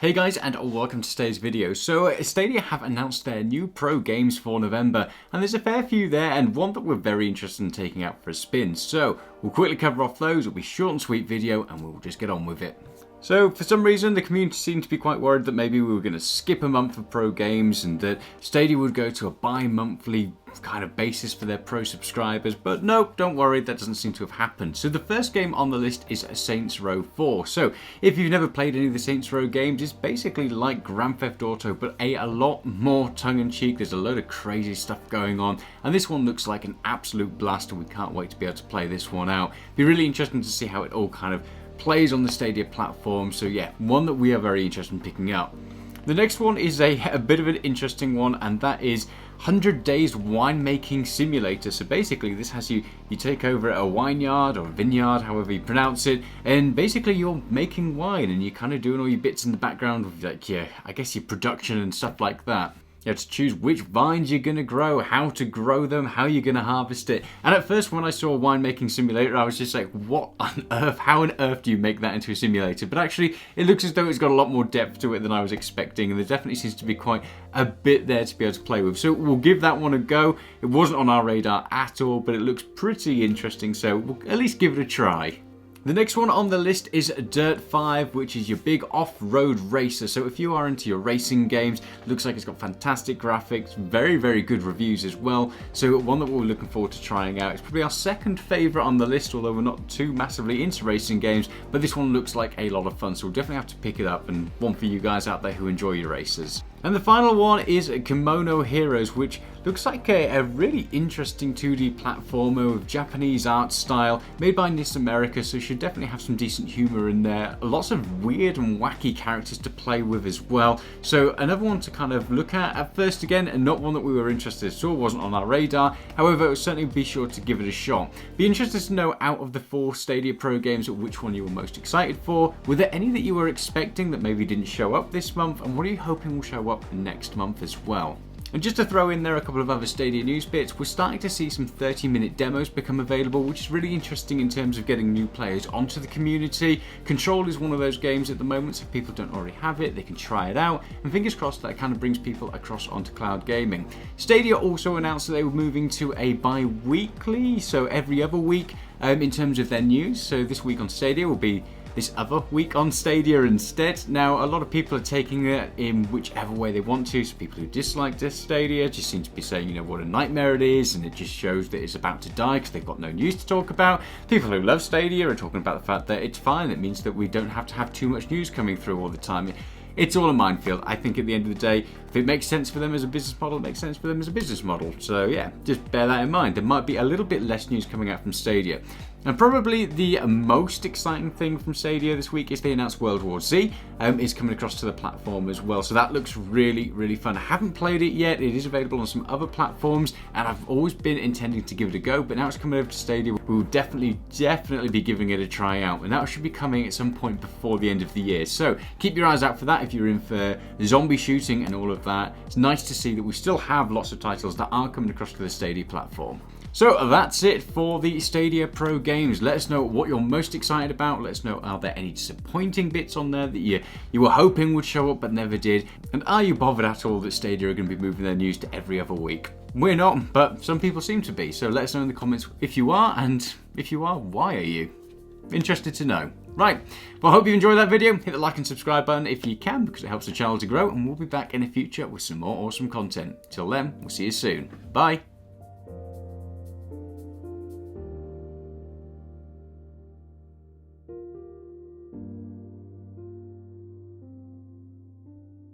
Hey guys, and welcome to today's video. So Stadia have announced their new pro games for November, and there's a fair few there and one that we're very interested in taking out for a spin. So we'll quickly cover off those. It'll be a short and sweet video and we'll just get on with it. So for some reason the community seemed to be quite worried that maybe we were going to skip a month of pro games and that Stadia would go to a bi-monthly kind of basis for their pro subscribers, but no, don't worry, that doesn't seem to have happened. So the first game on the list is Saints Row 4. So if you've never played any of the Saints Row games, it's basically like Grand Theft Auto, but a lot more tongue-in-cheek. There's a load of crazy stuff going on, and this one looks like an absolute blast, and we can't wait to be able to play this one out. Be really interesting to see how it all kind of plays on the Stadia platform. So yeah, one that we are very interested in picking up. The next one is a bit of an interesting one, and that is 100 Days Winemaking Simulator. So basically this has you take over a wineyard or a vineyard, however you pronounce it, and basically you're making wine and you're kind of doing all your bits in the background with like I guess your production and stuff like that. You have to choose which vines you're going to grow, how to grow them, how you're going to harvest it. And at first when I saw a winemaking simulator, I was just like, what on earth? How on earth do you make that into a simulator? But actually, it looks as though it's got a lot more depth to it than I was expecting. And there definitely seems to be quite a bit there to be able to play with. So we'll give that one a go. It wasn't on our radar at all, but it looks pretty interesting. So we'll at least give it a try. The next one on the list is Dirt 5, which is your big off-road racer. So if you are into your racing games, looks like it's got fantastic graphics, very, very good reviews as well. So one that we're looking forward to trying out. It's probably our second favourite on the list, although we're not too massively into racing games, but this one looks like a lot of fun. So we'll definitely have to pick it up, and one for you guys out there who enjoy your races. And the final one is Kimono Heroes, which looks like a really interesting 2D platformer with Japanese art style, made by NIS America, so should definitely have some decent humour in there. Lots of weird and wacky characters to play with as well. So another one to kind of look at first again, and not one that we were interested in, wasn't on our radar. However, we'll certainly be sure to give it a shot. Be interested to know, out of the 4 Stadia Pro games, which one you were most excited for. Were there any that you were expecting that maybe didn't show up this month, and what are you hoping will show up next month as well? And just to throw in there a couple of other Stadia news bits, we're starting to see some 30-minute demos become available, which is really interesting in terms of getting new players onto the community. Control is one of those games at the moment, so if people don't already have it, they can try it out, and fingers crossed that kind of brings people across onto cloud gaming. Stadia also announced that they were moving to a bi-weekly, so every other week, in terms of their news. So this week on Stadia will be this other week on Stadia instead. Now, a lot of people are taking it in whichever way they want to. So people who dislike this Stadia just seem to be saying, you know, what a nightmare it is, and it just shows that it's about to die because they've got no news to talk about. People who love Stadia are talking about the fact that it's fine. It means that we don't have to have too much news coming through all the time. It's all a minefield. I think at the end of the day, if it makes sense for them as a business model, it makes sense for them as a business model. So yeah, just bear that in mind. There might be a little bit less news coming out from Stadia. And probably the most exciting thing from Stadia this week is they announced World War Z is coming across to the platform as well. So that looks really, really fun. I haven't played it yet. It is available on some other platforms, and I've always been intending to give it a go, but now it's coming over to Stadia. We will definitely be giving it a try out, and that should be coming at some point before the end of the year. So keep your eyes out for that if you're in for zombie shooting and all of that. It's nice to see that we still have lots of titles that are coming across to the Stadia platform. So that's it for the Stadia Pro games. Let us know what you're most excited about. Let us know, are there any disappointing bits on there that you were hoping would show up but never did? And are you bothered at all that Stadia are going to be moving their news to every other week? We're not, but some people seem to be. So let us know in the comments if you are, and if you are, why are you? Interested to know. Right, well, I hope you enjoyed that video. Hit the like and subscribe button if you can, because it helps the channel to grow, and we'll be back in the future with some more awesome content. Till then, we'll see you soon. Bye.